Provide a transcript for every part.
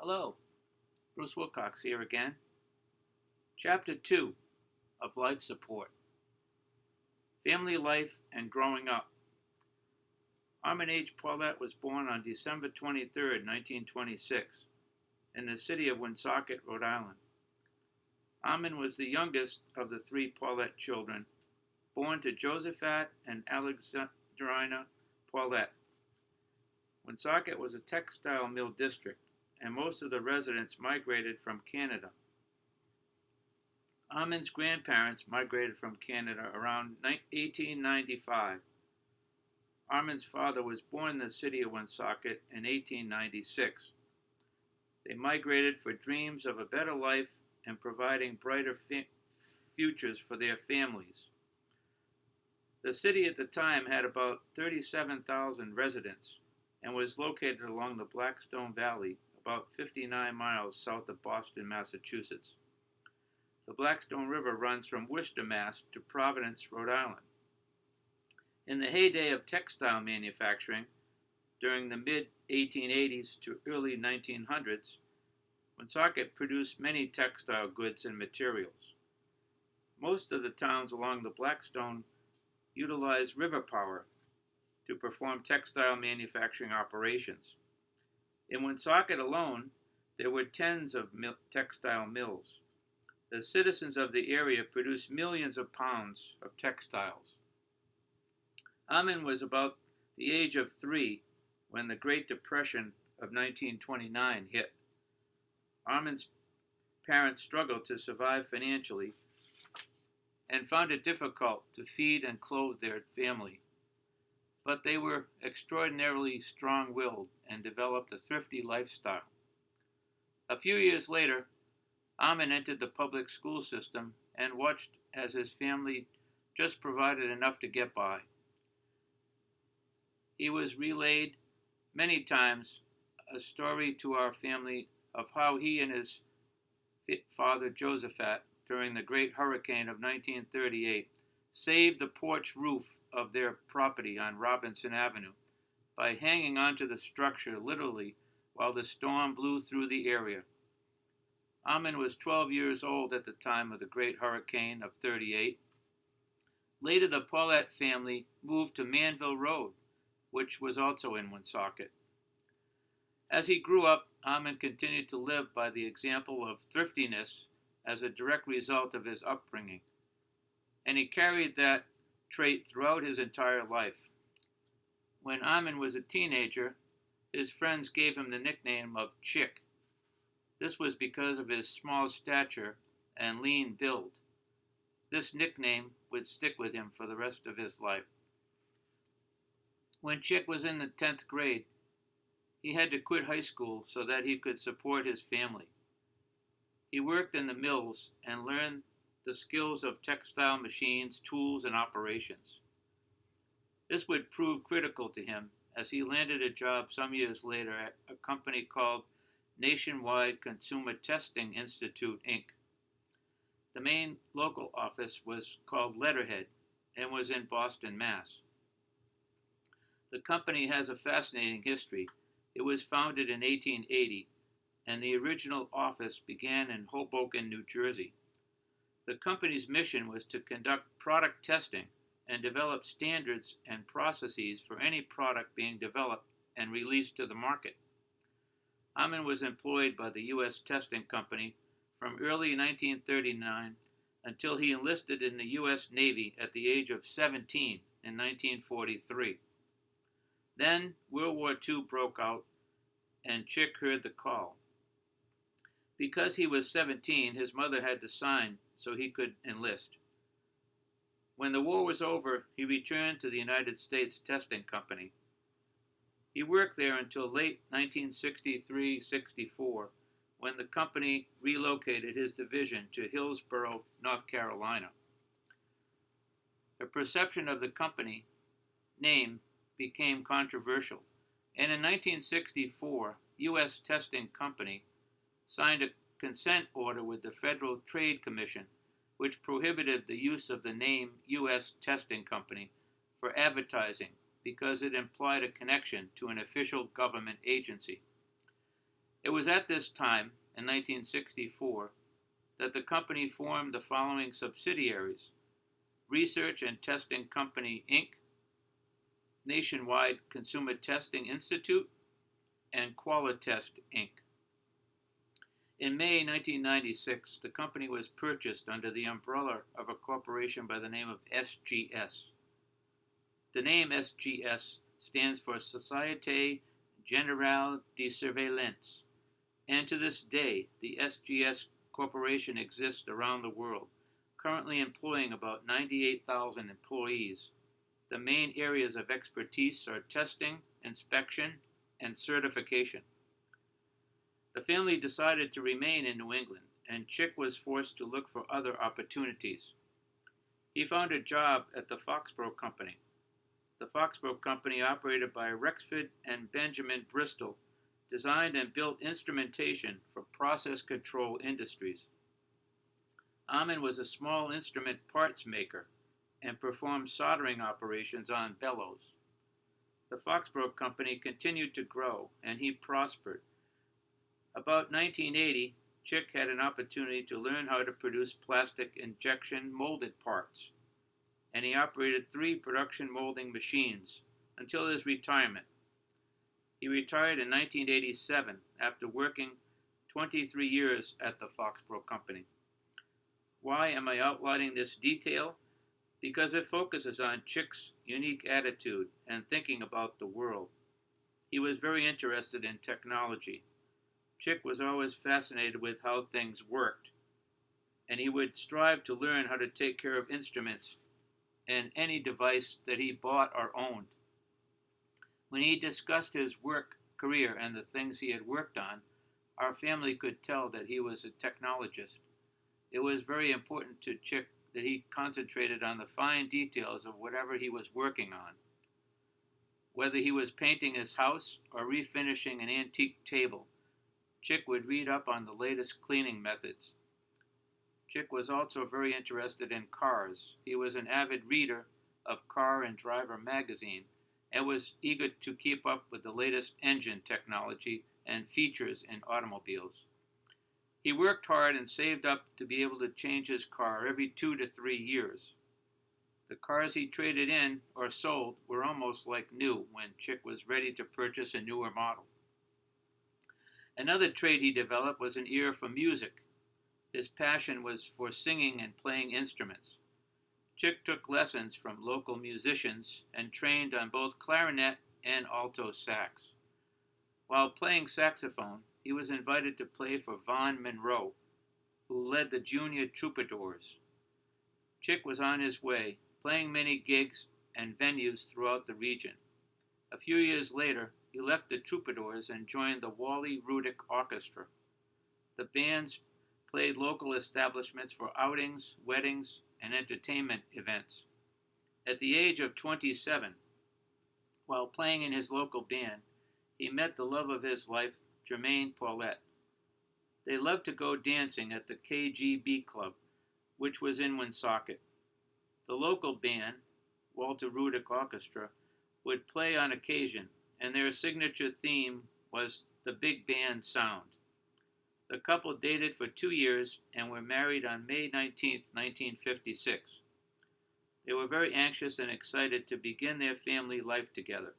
Hello, Bruce Wilcox here again. Chapter 2 of Life Support. Family Life and Growing Up. Armin H. Paulette was born on December 23, 1926, in the city of Woonsocket, Rhode Island. Armin was the youngest of the three Paulette children, born to Josephat and Alexandrina Paulette. Woonsocket was a textile mill district, and most of the residents migrated from Canada. Armin's grandparents migrated from Canada around 1895. Armin's father was born in the city of Woonsocket in 1896. They migrated for dreams of a better life and providing brighter futures for their families. The city at the time had about 37,000 residents and was located along the Blackstone Valley, about 59 miles south of Boston, Massachusetts. The Blackstone River runs from Worcester, Mass. To Providence, Rhode Island. In the heyday of textile manufacturing, during the mid-1880s to early 1900s, Woonsocket produced many textile goods and materials. Most of the towns along the Blackstone utilized river power to perform textile manufacturing operations. In Woonsocket alone, there were tens of textile mills. The citizens of the area produced millions of pounds of textiles. Armin was about the age of 3 when the Great Depression of 1929 hit. Armin's parents struggled to survive financially and found it difficult to feed and clothe their family. But they were extraordinarily strong-willed and developed a thrifty lifestyle. A few years later, Armin entered the public school system and watched as his family just provided enough to get by. He was relayed many times a story to our family of how he and his father Josephat, during the great hurricane of 1938, saved the porch roof of their property on Robinson Avenue by hanging onto the structure literally while the storm blew through the area. Armin was 12 years old at the time of the Great Hurricane of '38. Later, the Paulette family moved to Manville Road, which was also in Woonsocket. As he grew up, Armin continued to live by the example of thriftiness as a direct result of his upbringing, and he carried that trait throughout his entire life. When Armin was a teenager, his friends gave him the nickname of Chick. This was because of his small stature and lean build. This nickname would stick with him for the rest of his life. When Chick was in the 10th grade, he had to quit high school so that he could support his family. He worked in the mills and learned the skills of textile machines, tools, and operations. This would prove critical to him as he landed a job some years later at a company called Nationwide Consumer Testing Institute, Inc. The main local office was called Letterhead and was in Boston, Mass. The company has a fascinating history. It was founded in 1880, and the original office began in Hoboken, New Jersey. The company's mission was to conduct product testing and develop standards and processes for any product being developed and released to the market. Armin was employed by the U.S. Testing Company from early 1939 until he enlisted in the U.S. Navy at the age of 17 in 1943. Then World War II broke out, and Chick heard the call. Because he was 17, his mother had to sign so he could enlist. When the war was over, he returned to the United States Testing Company. He worked there until late 1963-64, when the company relocated his division to Hillsborough, North Carolina. The perception of the company name became controversial, and in 1964, U.S. Testing Company signed a consent order with the Federal Trade Commission, which prohibited the use of the name U.S. Testing Company for advertising because it implied a connection to an official government agency. It was at this time, in 1964, that the company formed the following subsidiaries: Research and Testing Company, Inc., Nationwide Consumer Testing Institute, and Qualitest, Inc. In May 1996, the company was purchased under the umbrella of a corporation by the name of SGS. The name SGS stands for Société Générale de Surveillance, and to this day, the SGS Corporation exists around the world, currently employing about 98,000 employees. The main areas of expertise are testing, inspection, and certification. The family decided to remain in New England, and Chick was forced to look for other opportunities. He found a job at the Foxborough Company. The Foxborough Company, operated by Rexford and Benjamin Bristol, designed and built instrumentation for process control industries. Aman was a small instrument parts maker and performed soldering operations on bellows. The Foxborough Company continued to grow, and he prospered. About 1980, Chick had an opportunity to learn how to produce plastic injection molded parts, and he operated 3 production molding machines until his retirement. He retired in 1987 after working 23 years at the Foxborough Company. Why am I outlining this detail? Because it focuses on Chick's unique attitude and thinking about the world. He was very interested in technology. Chick was always fascinated with how things worked, and he would strive to learn how to take care of instruments and any device that he bought or owned. When he discussed his work career and the things he had worked on, our family could tell that he was a technologist. It was very important to Chick that he concentrated on the fine details of whatever he was working on. Whether he was painting his house or refinishing an antique table, Chick would read up on the latest cleaning methods. Chick was also very interested in cars. He was an avid reader of Car and Driver magazine and was eager to keep up with the latest engine technology and features in automobiles. He worked hard and saved up to be able to change his car every 2 to 3 years. The cars he traded in or sold were almost like new when Chick was ready to purchase a newer model. Another trait he developed was an ear for music. His passion was for singing and playing instruments. Chick took lessons from local musicians and trained on both clarinet and alto sax. While playing saxophone, he was invited to play for Vaughn Monroe, who led the Junior Troubadours. Chick was on his way, playing many gigs and venues throughout the region. A few years later, he left the Troubadours and joined the Wally Rudick Orchestra. The bands played local establishments for outings, weddings, and entertainment events. At the age of 27, while playing in his local band, he met the love of his life, Jermaine Paulette. They loved to go dancing at the KGB Club, which was in Woonsocket. The local band, Walter Rudick Orchestra, would play on occasion, and their signature theme was the big band sound. The couple dated for 2 years and were married on May 19, 1956. They were very anxious and excited to begin their family life together.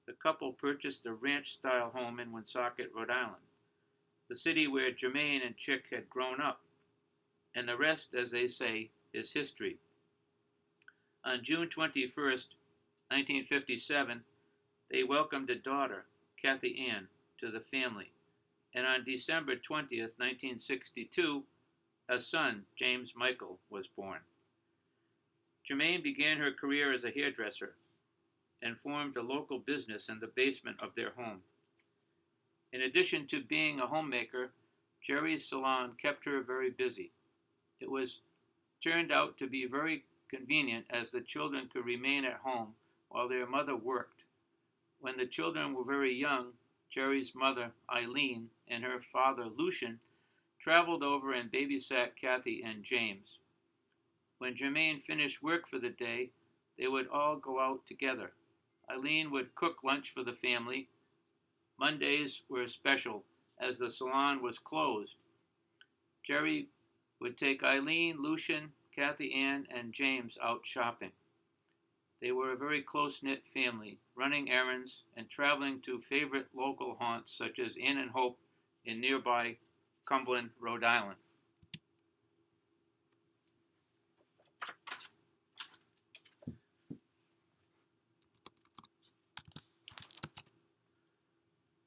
The couple purchased a ranch-style home in Woonsocket, Rhode Island, the city where Jermaine and Chick had grown up, and the rest, as they say, is history. On June 21st, 1957, they welcomed a daughter, Kathy Ann, to the family, and on December 20th, 1962, a son, James Michael, was born. Jermaine began her career as a hairdresser and formed a local business in the basement of their home. In addition to being a homemaker, Jerry's salon kept her very busy. It was turned out to be very convenient as the children could remain at home while their mother worked. When the children were very young, Jerry's mother, Eileen, and her father, Lucian, traveled over and babysat Kathy and James. When Jermaine finished work for the day, they would all go out together. Eileen would cook lunch for the family. Mondays were special as the salon was closed. Jerry would take Eileen, Lucian, Kathy Ann, and James out shopping. They were a very close-knit family, running errands and traveling to favorite local haunts such as Ann and Hope in nearby Cumberland, Rhode Island.